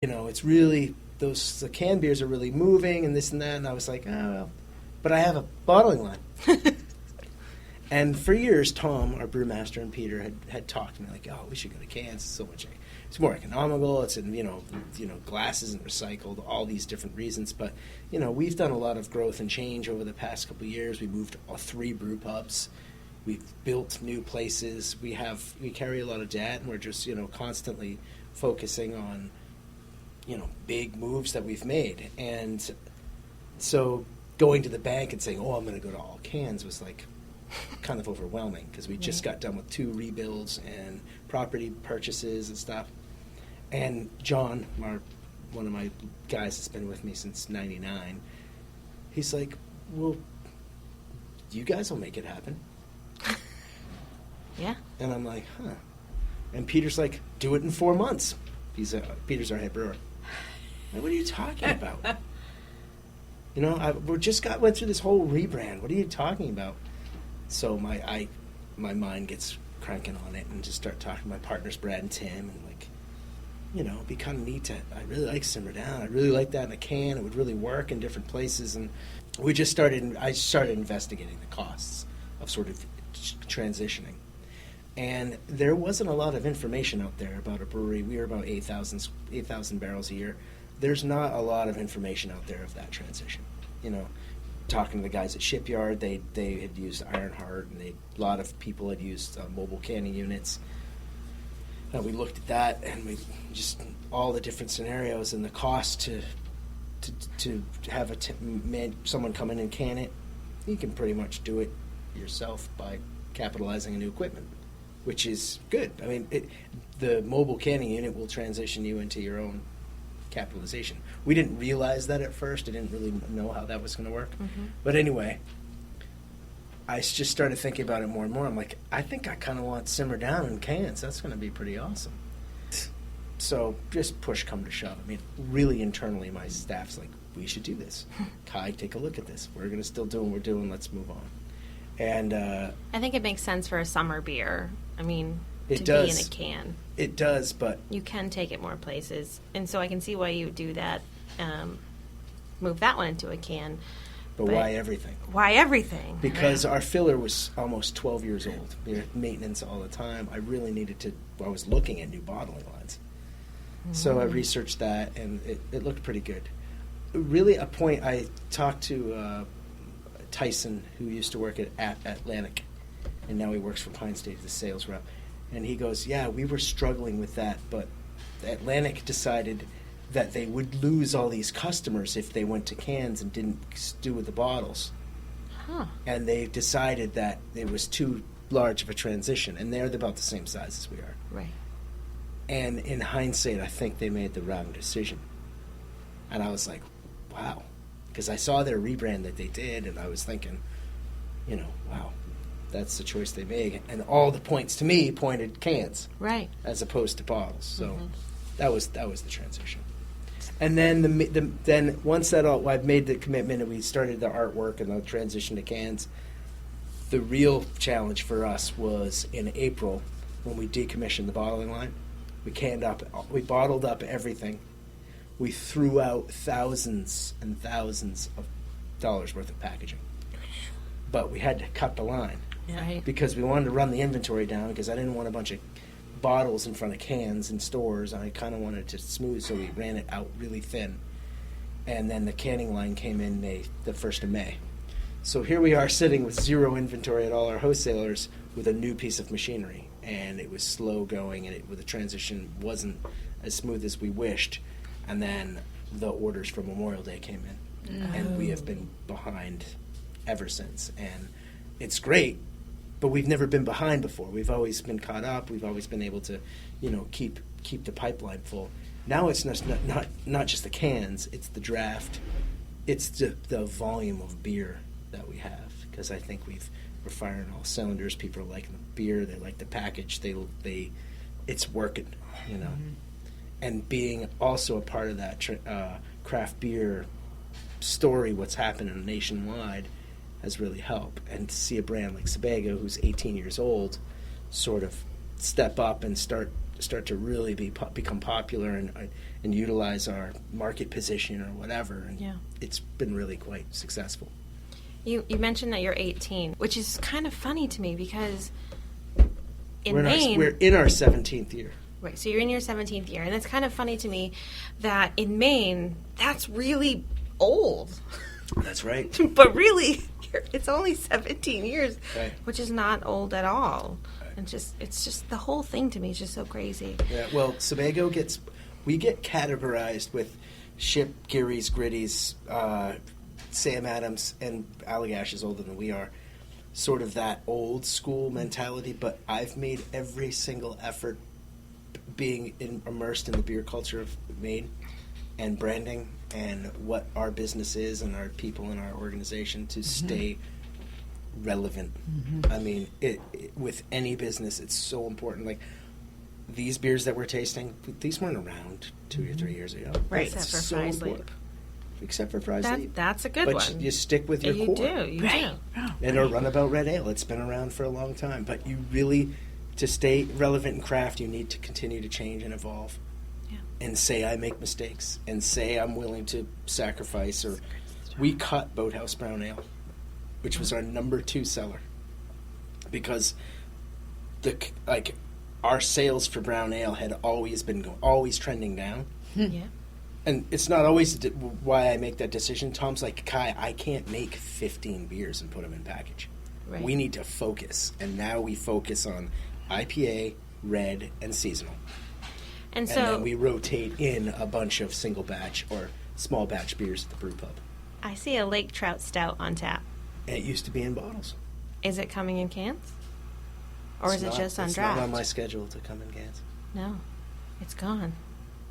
it's really, the canned beers are really moving and this and that. And I was like, oh, well, but I have a bottling line. And for years, Tom, our brewmaster, and Peter had talked to me like, oh, we should go to cans. It's so much, it's more economical. It's in, glass isn't recycled, all these different reasons. But, we've done a lot of growth and change over the past couple of years. We moved 3 brew pubs. We've built new places. We carry a lot of debt, and we're just, constantly focusing on, big moves that we've made. And so going to the bank and saying, oh, I'm going to go to all cans was like kind of overwhelming because we just got done with 2 rebuilds and property purchases and stuff. And John, one of my guys that's been with me since '99, he's like, well, you guys will make it happen. Yeah. And I'm like, huh. And Peter's like, do it in 4 months. Peter's our head brewer. Like, what are you talking about? We just went through this whole rebrand. What are you talking about? So my mind gets cranking on it and just start talking to my partners, Brad and Tim, and it'd be kind of neat to. I really like Simmer Down. I really like that in a can. It would really work in different places, and I started investigating the costs of sort of transitioning. And there wasn't a lot of information out there about a brewery. We were about 8,000 barrels a year. There's not a lot of information out there of that transition. Talking to the guys at Shipyard, they had used Ironheart, and a lot of people had used mobile canning units. And we looked at that, and we just all the different scenarios and the cost to have someone come in and can it. You can pretty much do it yourself by capitalizing on new equipment, which is good. I mean, the mobile canning unit will transition you into your own capitalization. We didn't realize that at first. I didn't really know how that was going to work. Mm-hmm. But anyway, I just started thinking about it more and more. I'm like, I think I kind of want Simmer Down in cans. That's going to be pretty awesome. So just push come to shove. I mean, really internally, my staff's like, we should do this. Kai, take a look at this. We're going to still do what we're doing. Let's move on. And I think it makes sense for a summer beer. I mean, to be in a can. It does, but you can take it more places, and so I can see why you would do that. Move that one into a can. But why everything? Why everything? Because our filler was almost 12 years old. We had maintenance all the time. I really needed to. I was looking at new bottling lines, so I researched that, and it looked pretty good. Really, a point I talked to Tyson, who used to work at Atlantic, and now he works for Pine State as a sales rep. And he goes, yeah, we were struggling with that, but Atlantic decided that they would lose all these customers if they went to cans and didn't do with the bottles. Huh. And they decided that it was too large of a transition, and they're about the same size as we are. Right. And in hindsight, I think they made the wrong decision. And I was like, wow. Because I saw their rebrand that they did, and I was thinking, wow. That's the choice they made, and all the points to me pointed cans, right, as opposed to bottles. So that was the transition. And then then once I've made the commitment and we started the artwork and the transition to cans. The real challenge for us was in April when we decommissioned the bottling line. We bottled up everything. We threw out thousands and thousands of dollars worth of packaging, but we had to cut the line. Right. Because we wanted to run the inventory down because I didn't want a bunch of bottles in front of cans in stores. I kind of wanted to smooth, so we ran it out really thin. And then the canning line came in the 1st of May. So here we are sitting with zero inventory at all our wholesalers with a new piece of machinery. And it was slow going, and the transition wasn't as smooth as we wished. And then the orders for Memorial Day came in. No. And we have been behind ever since. And it's great. But we've never been behind before. We've always been caught up. We've always been able to, keep the pipeline full. Now it's not just the cans. It's the draft. It's the volume of beer that we have. Because I think we're firing all cylinders. People are liking the beer. They like the package. It's working. And being also a part of that craft beer story, what's happening nationwide, has really helped. And to see a brand like Sebago, who's 18 years old, sort of step up and start start to really become popular and utilize our market position or whatever. And Yeah. it's been really quite successful. You mentioned that you're 18, which is kind of funny to me because in We're Maine, in our 17th year. right? So you're in your 17th year, and it's kind of funny to me that in Maine, that's really old. That's right. But really, it's only 17 years, Right. which is not old at all. Right. And it's just the whole thing to me is just so crazy. Yeah, well, Sebago we get categorized with Ship, Geary's, Gritty's, Sam Adams, and Allagash is older than we are. Sort of that old school mentality, but I've made every single effort being immersed in the beer culture of Maine and branding and what our business is and our people and our organization to stay relevant. I mean, with any business, it's so important. Like these beers that we're tasting, these weren't around 2 or 3 years ago. Right. Except It's for so Fry's important. Leap. Except for Fry's Leap. That's a good But one. you stick with your you core. do. You Right. do. Oh, And our Runabout Red Ale, it's been around for a long time. But you really, to stay relevant in craft, you need to continue to change and evolve. Yeah. And say I make mistakes. And say I'm willing to sacrifice. Or we cut Boathouse Brown Ale, which was our number 2 seller. Because our sales for brown ale had always been always trending down. Yeah. And it's not always why I make that decision. Tom's like, Kai, I can't make 15 beers and put them in package. Right. We need to focus. And now we focus on IPA, red, and seasonal. And And so then we rotate in a bunch of single batch or small batch beers at the brew pub. I see a Lake Trout Stout on tap. And it used to be in bottles. Is it coming in cans? Or is it just on It's draft? not on my schedule to come in cans. No. It's gone.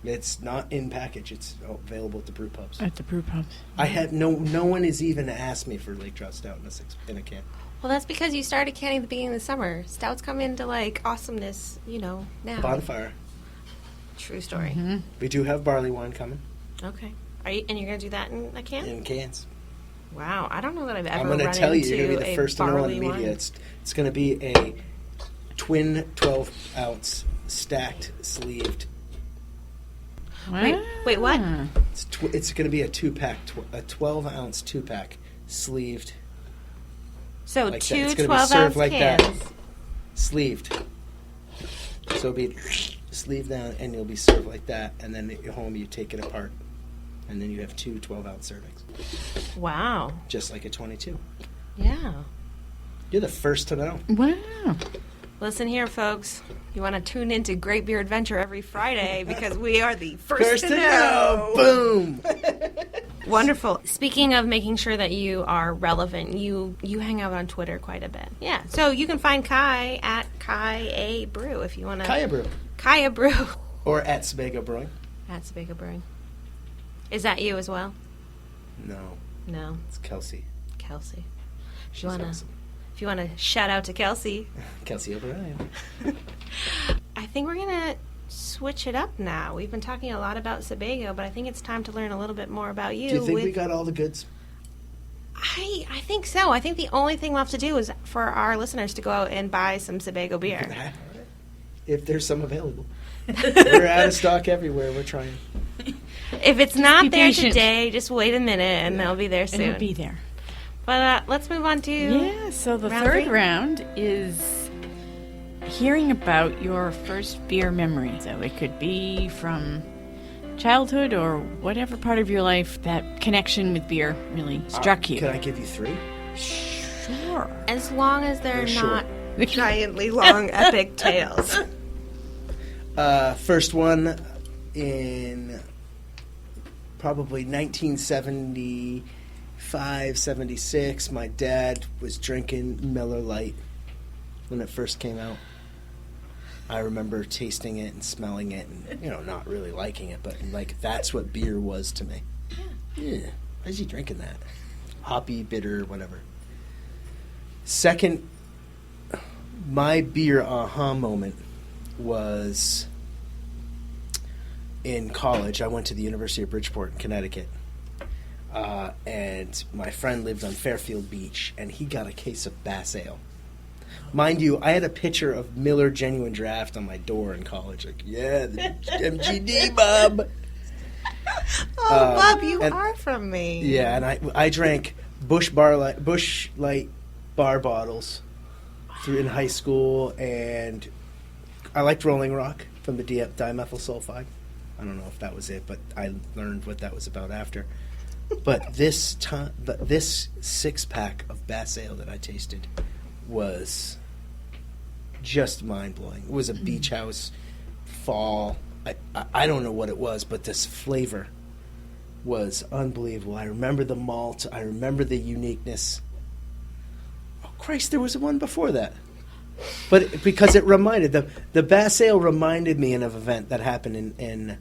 It's not in package. It's available at the brew pubs. at the brew pubs. I had no one has even asked me for Lake Trout Stout in a can. Well, that's because you started canning at the beginning of the summer. Stouts come into like awesomeness, now. Bonfire. True story. Mm-hmm. We do have barley wine coming Okay. And you're going to do that in a can? in cans. Wow. I don't know that I've ever I'm going to run tell you, into you're going to be a the first to know on barley the media. wine. It's going to be a twin 12-ounce stacked sleeved. Wait, what? It's going to be a 2-pack, a 12-ounce 2-pack sleeved. So Like that. two It's gonna be 12-ounce served like that. cans. Sleeved. So it'll be sleeved down and you'll be served like that. And then at home you take it apart. And then you have 2 12-ounce servings. Wow. Just like a 22. Yeah. You're the first to know. Wow. Listen here, folks. You want to tune into Great Beer Adventure every Friday because we are the first to know. Boom! Wonderful. Speaking of making sure that you are relevant, you hang out on Twitter quite a bit. Yeah. So you can find Kai at Kai A Brew if you want to. Kaya Brew. Kaya Brew. Or at Sebago Brewing. At Sebago Brewing. Is that you as well? No, No. it's Kelsey. Kelsey. She's If you want to shout out to Kelsey. Kelsey O'Brien. I think we're going to switch it up now. We've been talking a lot about Sebago, but I think it's time to learn a little bit more about you. Do you think we got all the goods? I think so. I think the only thing left to do is for our listeners to go out and buy some Sebago beer. If there's some available. We're out of stock everywhere. We're trying. If it's not be there patient. today, just wait a minute and they'll be there And soon. it'll be there. But let's move on to Yeah, so the round third 3. round is hearing about your first beer memory. So it could be from childhood or whatever part of your life that connection with beer really struck you. Can I give you 3? Sure. As long as they're They're not short. giantly long epic tales. First one in probably 1975, 76. My dad was drinking Miller Lite when it first came out. I remember tasting it and smelling it and, not really liking it, but that's what beer was to me. Yeah. Why is he drinking that? Hoppy, bitter, whatever. Second, my beer aha moment was in college. I went to the University of Bridgeport in Connecticut. And my friend lived on Fairfield Beach, and he got a case of Bass Ale. Mind you, I had a picture of Miller Genuine Draft on my door in college. Like, yeah, the MGD, Bob. Oh, Bob, you are from Maine. Yeah, and I drank Bush Light bar bottles in high school, and I liked Rolling Rock from the dimethyl sulfide. I don't know if that was it, but I learned what that was about after. But this 6-pack of Bass Ale that I tasted was just mind-blowing. It was a beach house fall. I don't know what it was, but this flavor was unbelievable. I remember the malt. I remember the uniqueness. Oh, Christ, there was one before that. But because it reminded, the Bass Ale reminded me of an event that happened in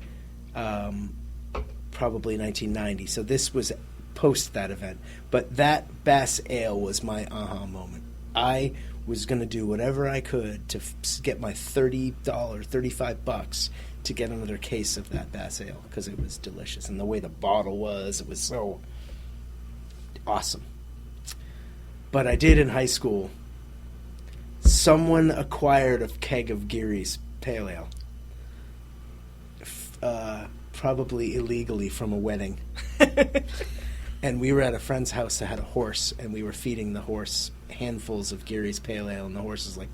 probably 1990. So this was post that event. But that Bass Ale was my aha moment. I was going to do whatever I could to get my $35 to get another case of that Bass Ale because it was delicious. And the way the bottle was, it was so awesome. But I did in high school. Someone acquired a keg of Geary's Pale Ale. Probably illegally from a wedding. And we were at a friend's house that had a horse, and we were feeding the horse handfuls of Geary's Pale Ale, and the horse was like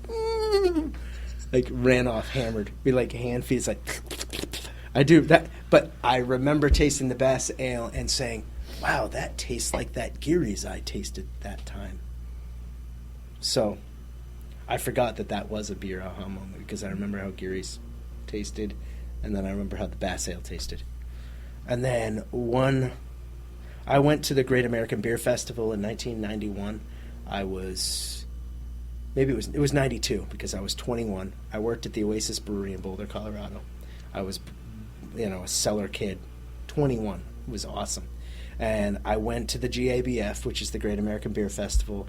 ran off hammered. We hand feeds I do that, but I remember tasting the Bass Ale and saying, "Wow, that tastes like that Geary's I tasted that time." So, I forgot that was a beer aha moment because I remember how Geary's tasted, and then I remember how the Bass Ale tasted, and then I went to the Great American Beer Festival in 1991. It was 92 because I was 21. I worked at the Oasis Brewery in Boulder, Colorado. I was, a cellar kid, 21. It was awesome. And I went to the GABF, which is the Great American Beer Festival,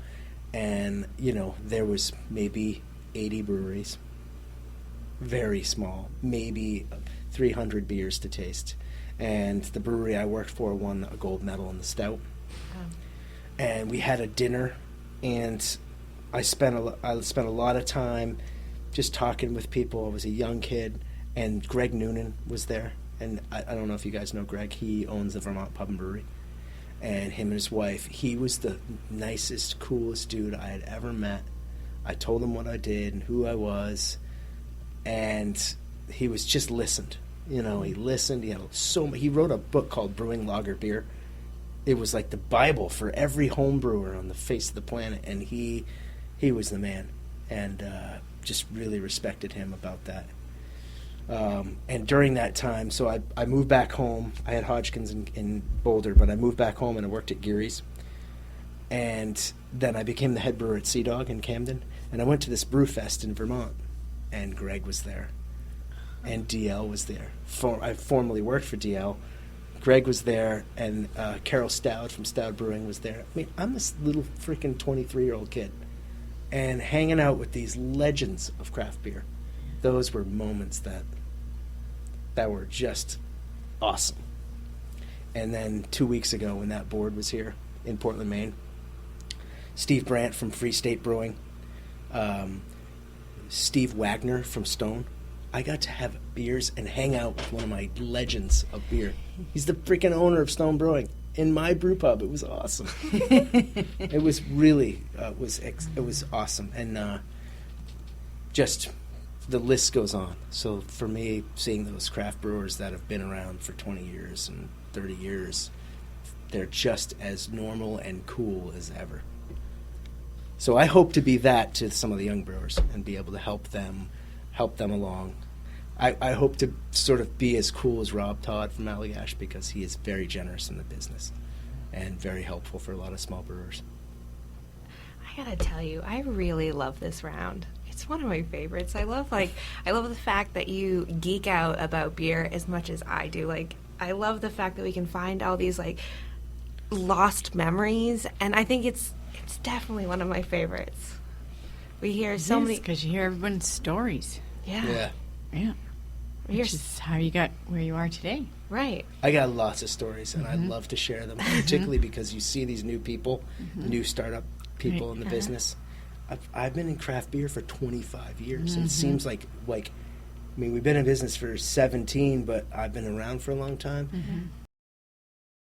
and, there was maybe 80 breweries. Very small, maybe 300 beers to taste. And the brewery I worked for won a gold medal in the stout. Oh. And we had a dinner, and I spent a lot of time just talking with people. I was a young kid, and Greg Noonan was there. And I don't know if you guys know Greg. He owns the Vermont Pub and Brewery. And him and his wife, he was the nicest, coolest dude I had ever met. I told him what I did and who I was, and he was just listened. He listened. He wrote a book called Brewing Lager Beer. It was like the Bible for every home brewer on the face of the planet, and he was the man, and just really respected him about that. And during that time, so I moved back home. I had Hodgkins in Boulder, but I moved back home and I worked at Geary's. And then I became the head brewer at Sea Dog in Camden, and I went to this brew fest in Vermont, and Greg was there. And DL was there. I formerly worked for DL. Greg was there, and Carol Stout from Stout Brewing was there. I mean, I'm this little freaking 23-year-old kid, and hanging out with these legends of craft beer. Those were moments that were just awesome. And then 2 weeks ago, when that board was here in Portland, Maine, Steve Brandt from Free State Brewing, Steve Wagner from Stone, I got to have beers and hang out with one of my legends of beer. He's the freaking owner of Stone Brewing in my brew pub. It was awesome. It was really it was awesome, and just the list goes on. So for me, seeing those craft brewers that have been around for 20 years and 30 years, they're just as normal and cool as ever. So I hope to be that to some of the young brewers and be able to help them along. I hope to sort of be as cool as Rob Todd from Allagash, because he is very generous in the business and very helpful for a lot of small brewers. I gotta tell you, I really love this round. It's one of my favorites. I love the fact that you geek out about beer as much as I do. I love the fact that we can find all these lost memories, and I think it's definitely one of my favorites. We hear so many, because you hear everyone's stories. Yeah. Which is how you got where you are today. Right. I got lots of stories, and I love to share them, particularly because you see these new people, new startup people in the business. I've been in craft beer for 25 years. It seems like I mean, we've been in business for 17, but I've been around for a long time.